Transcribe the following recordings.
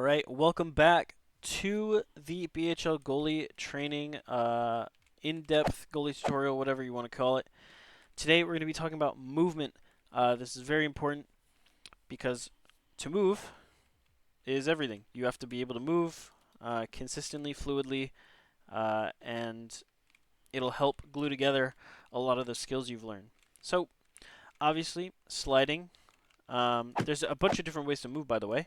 Alright, welcome back to the BHL Goalie training, in-depth goalie tutorial, whatever you want to call it. Today we're going to be talking about movement. This is very important because to move is everything. You have to be able to move consistently, fluidly, and it'll help glue together a lot of the skills you've learned. So, obviously, sliding. There's a bunch of different ways to move, by the way.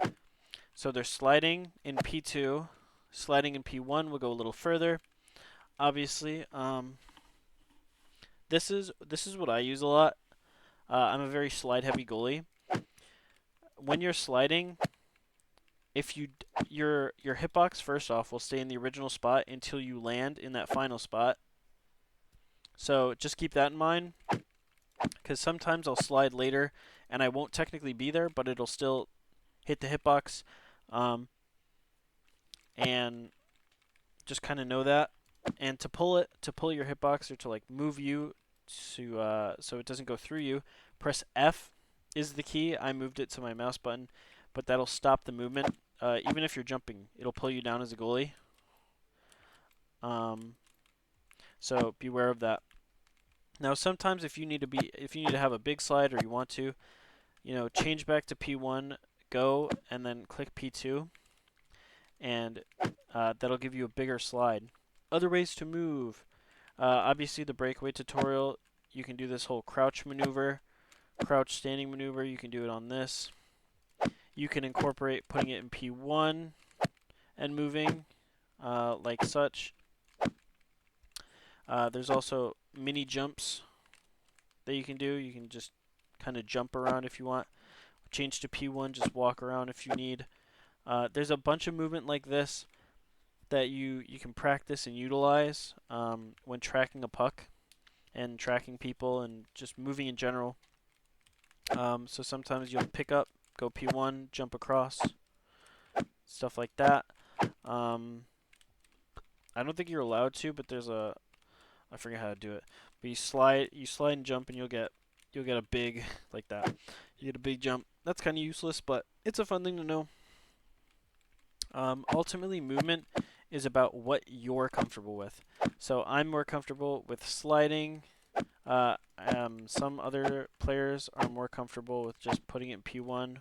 So there's sliding in P2, sliding in P1 will go a little further. Obviously, this is what I use a lot. I'm a very slide-heavy goalie. When you're sliding, if your hitbox first off will stay in the original spot until you land in that final spot. So just keep that in mind, because sometimes I'll slide later and I won't technically be there, but it'll still hit the hitbox. And just kind of know that. And to pull your hitbox or to like move you to so it doesn't go through you, press F is the key. I moved it to my mouse button, but that'll stop the movement. Even if you're jumping, it'll pull you down as a goalie. So beware of that. Now, sometimes if you need to have a big slide or you want to, change back to P1, go, and then click P2, and that'll give you a bigger slide. Other ways to move. Obviously, the breakaway tutorial, you can do this whole crouch maneuver, crouch standing maneuver. You can do it on this. You can incorporate putting it in P1 and moving like such. There's also mini jumps that you can do. You can just kind of jump around if you want. Change to P1, just walk around if you need. There's a bunch of movement like this that you can practice and utilize when tracking a puck and tracking people and just moving in general. So sometimes you'll pick up, go P1, jump across, stuff like that. I don't think you're allowed to, but I forget how to do it. But you slide and jump, and you'll get a big like that. You get a big jump. That's kind of useless, but it's a fun thing to know. Ultimately, movement is about what you're comfortable with. So I'm more comfortable with sliding. Some other players are more comfortable with just putting it in P1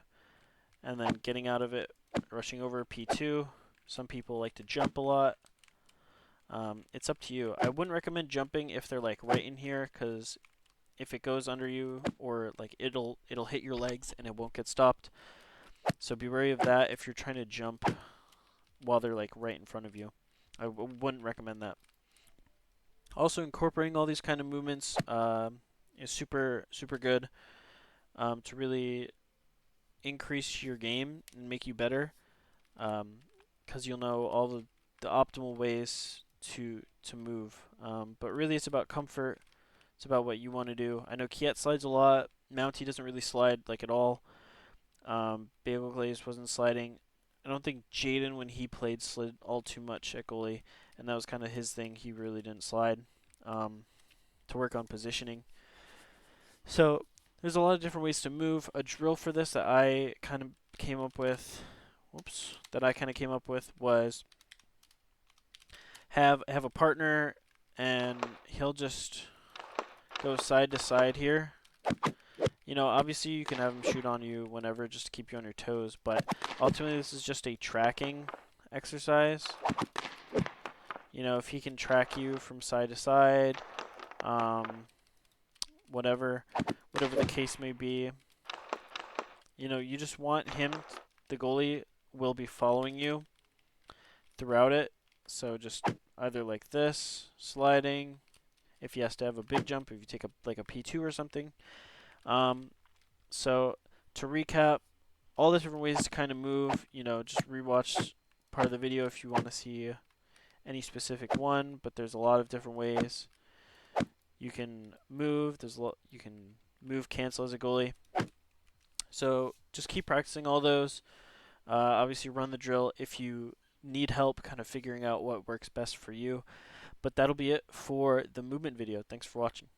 and then getting out of it, rushing over P2. Some people like to jump a lot. It's up to you. I wouldn't recommend jumping if they're like right in here, because if it goes under you or like it'll hit your legs and it won't get stopped. So be wary of that if you're trying to jump while they're like right in front of you. I wouldn't recommend that. Also, incorporating all these kind of movements is super good to really increase your game and make you better, because you'll know all the optimal ways to move. But really, it's about comfort. It's about what you want to do. I know Kiet slides a lot. Mountie doesn't really slide like at all. Bagel Glaze wasn't sliding. I don't think Jaden, when he played, slid all too much at goalie, and that was kind of his thing. He really didn't slide to work on positioning. So there's a lot of different ways to move. A drill for this that I kind of came up with, was have a partner, and he'll just go side to side here. Obviously you can have him shoot on you whenever, just to keep you on your toes, but ultimately this is just a tracking exercise. If he can track you from side to side, whatever the case may be, you just want him, the goalie will be following you throughout it. So just either like this, sliding, if he has to have a big jump, if you take like a P2 or something. So to recap, all the different ways to kind of move, just rewatch part of the video if you want to see any specific one, but there's a lot of different ways you can move. You can move, cancel as a goalie. So just keep practicing all those. Obviously run the drill if you need help kind of figuring out what works best for you. But that'll be it for the movement video. Thanks for watching.